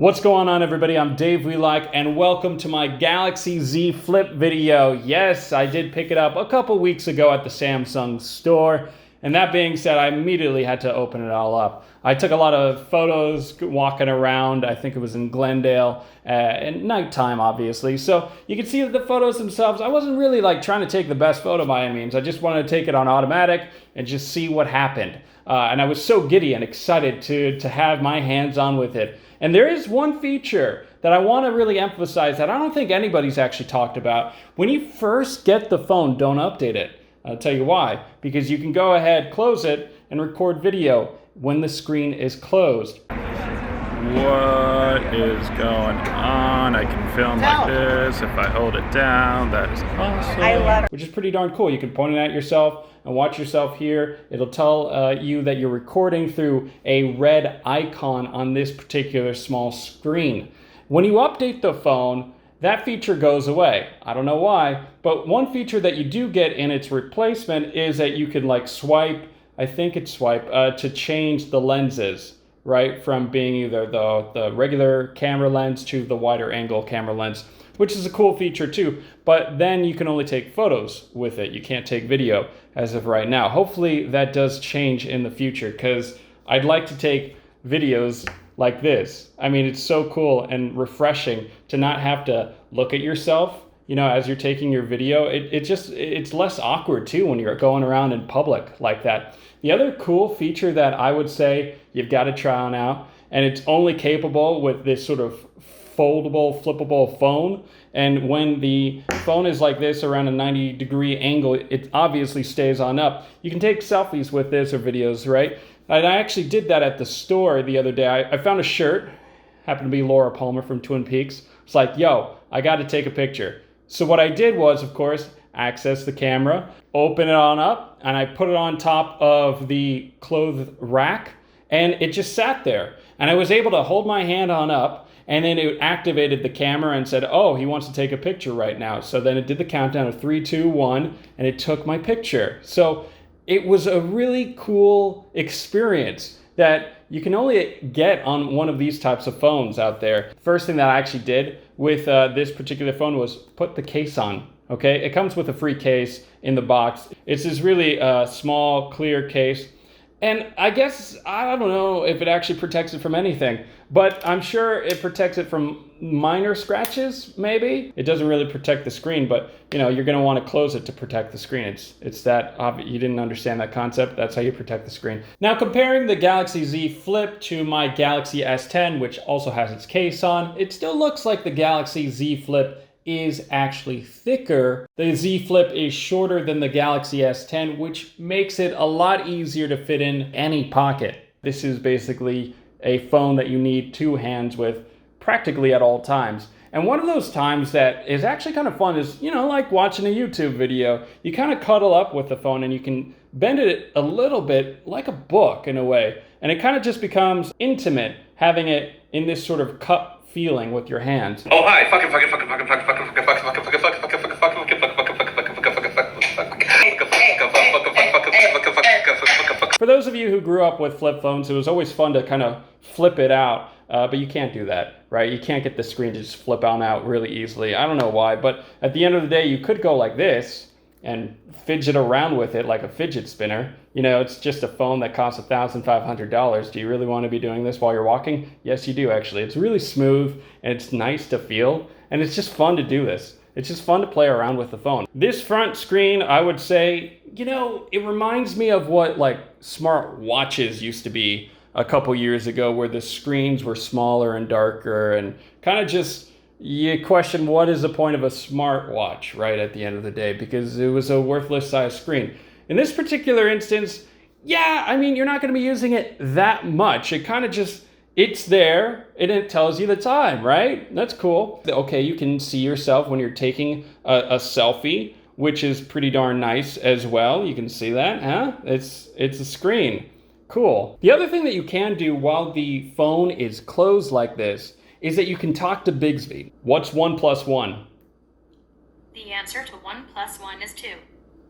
What's going on, everybody? I'm Dave Wheelock, and welcome to my Galaxy Z Flip video. Yes, I did pick it up a couple weeks ago at the Samsung store, and that being said, I immediately had to open it all up. I took a lot of photos walking around. I think it was in Glendale at nighttime, obviously. So you can see that the photos themselves, I wasn't really trying to take the best photo by any means. I just wanted to take it on automatic and just see what happened. And I was so giddy and excited to have my hands on with it. And there is one feature that I want to really emphasize that I don't think anybody's actually talked about. When you first get the phone, don't update it. I'll tell you why. Because you can go ahead, close it, and record video when the screen is closed. What is going on? I can film like this if I hold it down. That is awesome. I love it. Which is pretty darn cool. You can point it at yourself and watch yourself here. It'll tell you that you're recording through a red icon on this particular small screen. When you update the phone, that feature goes away. I don't know why, but one feature that you do get in its replacement is that you can swipe, I think it's swipe, to change the lenses, right? From being either the regular camera lens to the wider angle camera lens, which is a cool feature too. But then you can only take photos with it. You can't take video as of right now. Hopefully that does change in the future, because I'd like to take videos like this. I mean, it's so cool and refreshing to not have to look at yourself, as you're taking your video. It's less awkward too when you're going around in public like that. The other cool feature that I would say you've got to try on out, and it's only capable with this sort of foldable, flippable phone. And when the phone is like this around a 90-degree angle, it obviously stays on up. You can take selfies with this or videos, right? And I actually did that at the store the other day. I found a shirt, happened to be Laura Palmer from Twin Peaks. It's like, yo, I got to take a picture. So what I did was, of course, access the camera, open it on up, and I put it on top of the clothes rack, and it just sat there. And I was able to hold my hand on up, and then it activated the camera and said, oh, he wants to take a picture right now. So then it did the countdown of 3, 2, 1, and it took my picture. So it was a really cool experience that you can only get on one of these types of phones out there. First thing that I actually did with this particular phone was put the case on. Okay, it comes with a free case in the box. It's this really small, clear case. And I guess, I don't know if it actually protects it from anything, but I'm sure it protects it from minor scratches, maybe. It doesn't really protect the screen, but you're gonna wanna close it to protect the screen. It's that obvious. You didn't understand that concept. That's how you protect the screen. Now, comparing the Galaxy Z Flip to my Galaxy S10, which also has its case on, it still looks like the Galaxy Z Flip is actually thicker. The Z Flip is shorter than the Galaxy S10, which makes it a lot easier to fit in any pocket. This is basically a phone that you need two hands with practically at all times. And one of those times that is actually kind of fun is, like watching a YouTube video. You kind of cuddle up with the phone and you can bend it a little bit like a book in a way. And it kind of just becomes intimate having it in this sort of cup feeling with your hands. Oh hi, For those of you who grew up with flip phones, it was always fun to kind of flip it out, but you can't do that, right? You can't get the screen to just flip on out really easily. I don't know why, but at the end of the day, you could go like this and fidget around with it like a fidget spinner. It's just a phone that costs $1,500. Do you really want to be doing this while you're walking? Yes, you do, actually. It's really smooth, and it's nice to feel, and it's just fun to do this. It's just fun to play around with the phone. This front screen, I would say, it reminds me of what smart watches used to be a couple years ago, where the screens were smaller and darker, and kind of just, you question what is the point of a smartwatch, right, at the end of the day, because it was a worthless size screen. In this particular instance, yeah, I mean, you're not going to be using it that much. It kind of just, it's there, and it tells you the time, right? That's cool. Okay, you can see yourself when you're taking a selfie, which is pretty darn nice as well. You can see that, huh? It's a screen. Cool. The other thing that you can do while the phone is closed like this is that you can talk to Bixby. What's 1 + 1? The answer to 1 + 1 is 2.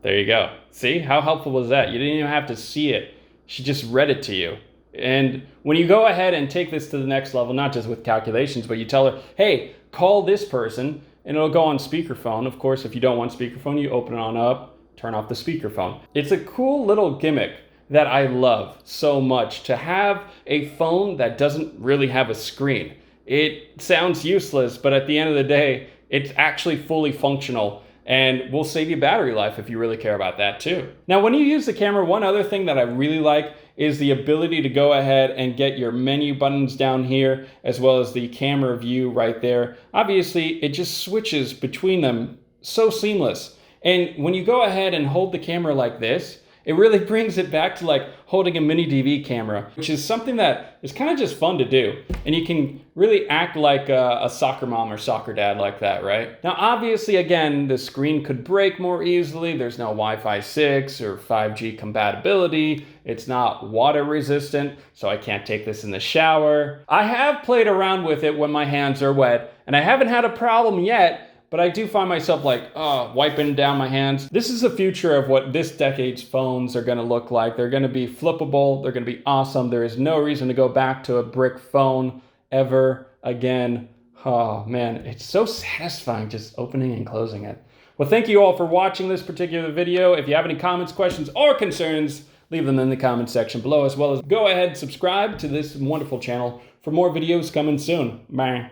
There you go. See, how helpful was that? You didn't even have to see it. She just read it to you. And when you go ahead and take this to the next level, not just with calculations, but you tell her, hey, call this person, and it'll go on speakerphone. Of course, if you don't want speakerphone, you open it on up, turn off the speakerphone. It's a cool little gimmick that I love so much, to have a phone that doesn't really have a screen. It sounds useless, but at the end of the day, it's actually fully functional and will save you battery life if you really care about that too. Now, when you use the camera, one other thing that I really like is the ability to go ahead and get your menu buttons down here, as well as the camera view right there. Obviously, it just switches between them so seamless. And when you go ahead and hold the camera like this, it really brings it back to like holding a mini DV camera, which is something that is kind of just fun to do. And you can really act like a soccer mom or soccer dad like that, right? Now, obviously, again, the screen could break more easily. There's no Wi-Fi 6 or 5G compatibility. It's not water resistant, so I can't take this in the shower. I have played around with it when my hands are wet, and I haven't had a problem yet, but I do find myself like, wiping down my hands. This is the future of what this decade's phones are gonna look like. They're gonna be flippable, they're gonna be awesome. There is no reason to go back to a brick phone ever again. Oh man, it's so satisfying just opening and closing it. Well, thank you all for watching this particular video. If you have any comments, questions, or concerns, leave them in the comment section below, as well as go ahead and subscribe to this wonderful channel for more videos coming soon. Bye.